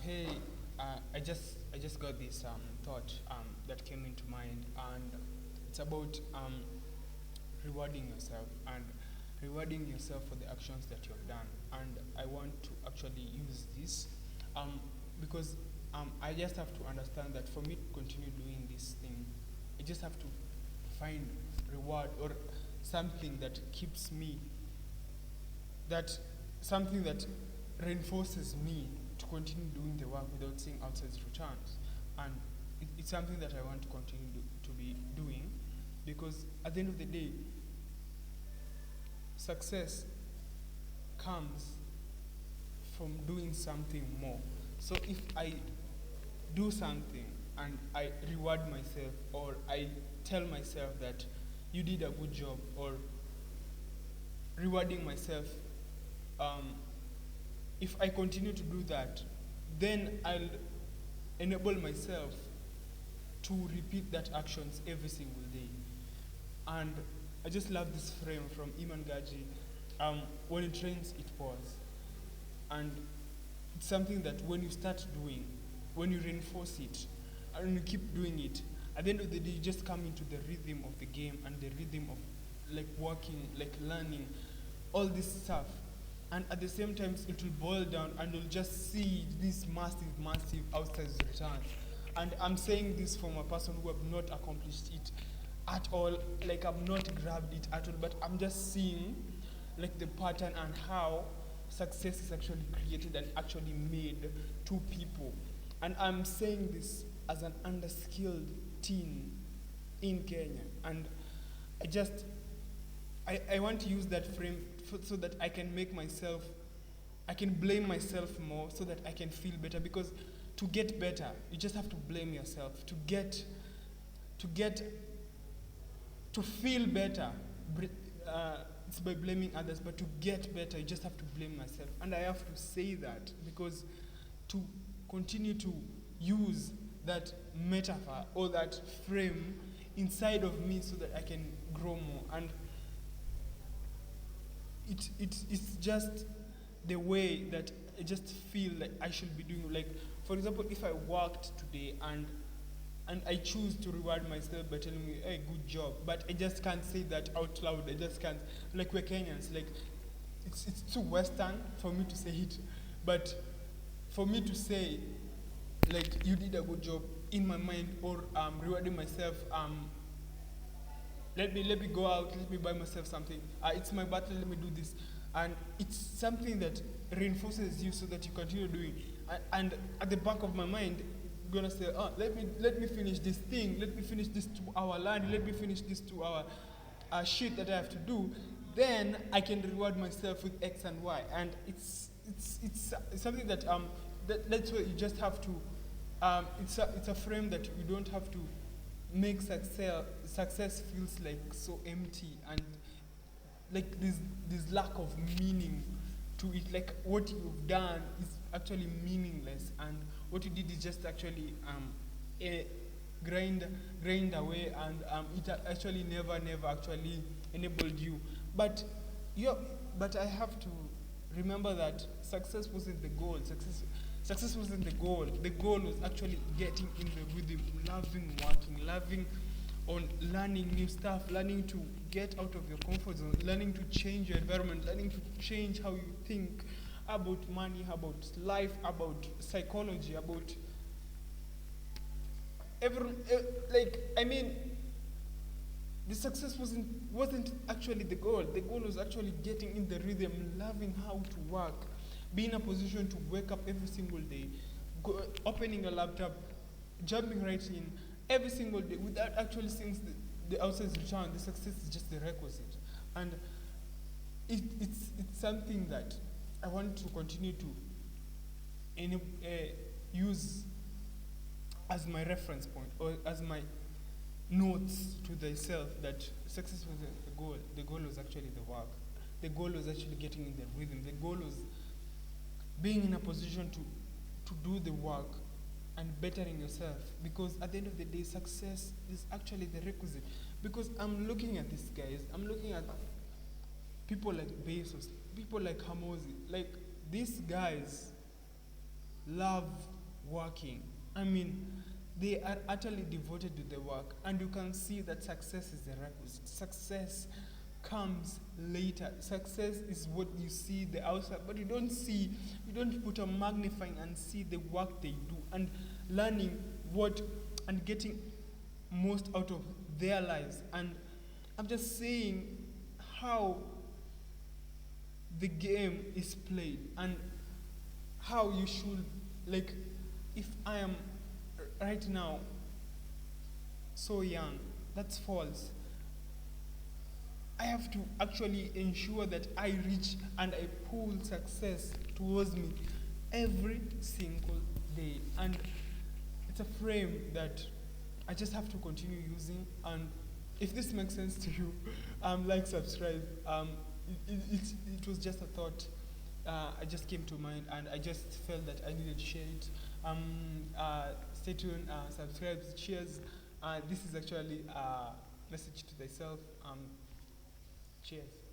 Hey, I just got this thought that came into mind, and it's about rewarding yourself and rewarding yourself for the actions that you have done. And I want to actually use this um, because I just have to understand that for me to continue doing this thing, I just have to find reward or something that keeps me that something that reinforces me to continue doing the work without seeing outside returns. And it's something that I want to continue to be doing because at the end of the day, success comes from doing something more. So if I do something and I reward myself or I tell myself that you did a good job or rewarding myself, um, if I continue to do that, then I'll enable myself to repeat that actions every single day. And I just love this frame from Iman Gaji. When it rains, it pours. And it's something that when you start doing, when you reinforce it, and you keep doing it, at the end of the day, you just come into the rhythm of the game and the rhythm of like working, like learning, all this stuff. And at the same time, it will boil down and you'll just see this massive, massive outsized return. And I'm saying this from a person who have not accomplished it at all, like I've not grabbed it at all, but I'm just seeing like the pattern and how success is actually created and actually made to people. And I'm saying this as an underskilled teen in Kenya. And I just I want to use that frame so that I can make myself, I can blame myself more so that I can feel better. Because to get better, you just have to blame yourself. To get, to feel better, it's by blaming others. But to get better, you just have to blame myself. And I have to say that because to continue to use that metaphor or that frame inside of me so that I can grow more. And it's just the way that I just feel like I should be doing. Like, for example, if I worked today and I choose to reward myself by telling me, hey, good job, but I just can't say that out loud. I just can't. Like, we're Kenyans. Like, it's too Western for me to say it. But for me to say, like, you did a good job in my mind, or rewarding myself, let me go out, let me buy myself something. It's my battle, let me do this. And it's something that reinforces you so that you continue doing. And at the back of my mind, gonna say, oh, let me finish this thing, let me finish this 2 hour line, let me finish this 2 hour shit that I have to do. Then I can reward myself with X and Y. And it's something that that's why you just have to. It's a frame that you don't have to make success feels like so empty and like this lack of meaning to it. Like what you've done is actually meaningless, and what you did is just actually a grind away, and it actually never actually enabled you. But you but I have to remember that success wasn't the goal. Success wasn't the goal. The goal was actually getting in the rhythm, loving working, loving on learning new stuff, learning to get out of your comfort zone, learning to change your environment, learning to change how you think about money, about life, about psychology, about every like I mean the success wasn't actually the goal. The goal was actually getting in the rhythm, loving how to work, be in a position to wake up every single day, opening a laptop, jumping right in every single day without actually seeing the outside return. The success is just the requisite, and it's something that I want to continue to use as my reference point or as my notes to thyself that success wasn't the goal. The goal was actually the work. The goal was actually getting in the rhythm. The goal was being in a position to do the work and bettering yourself, because at the end of the day success is actually the requisite. Because I'm looking at these guys, I'm looking at people like Bezos, people like Hamosi, like these guys love working. I mean, they are utterly devoted to the work, and you can see that success is the requisite. Success comes later. Success is what you see the outside, but you don't put a magnifying and see the work they do, and learning what and getting most out of their lives. And I'm just saying how the game is played and how you should, like, if I am right now so young, that's false. I have to actually ensure that I reach and I pull success towards me every single day. And it's a frame that I just have to continue using. And if this makes sense to you, like, subscribe. It was just a thought. I just came to mind, and I just felt that I needed to share it. Stay tuned, subscribe, cheers. This is actually a message to thyself. Cheers.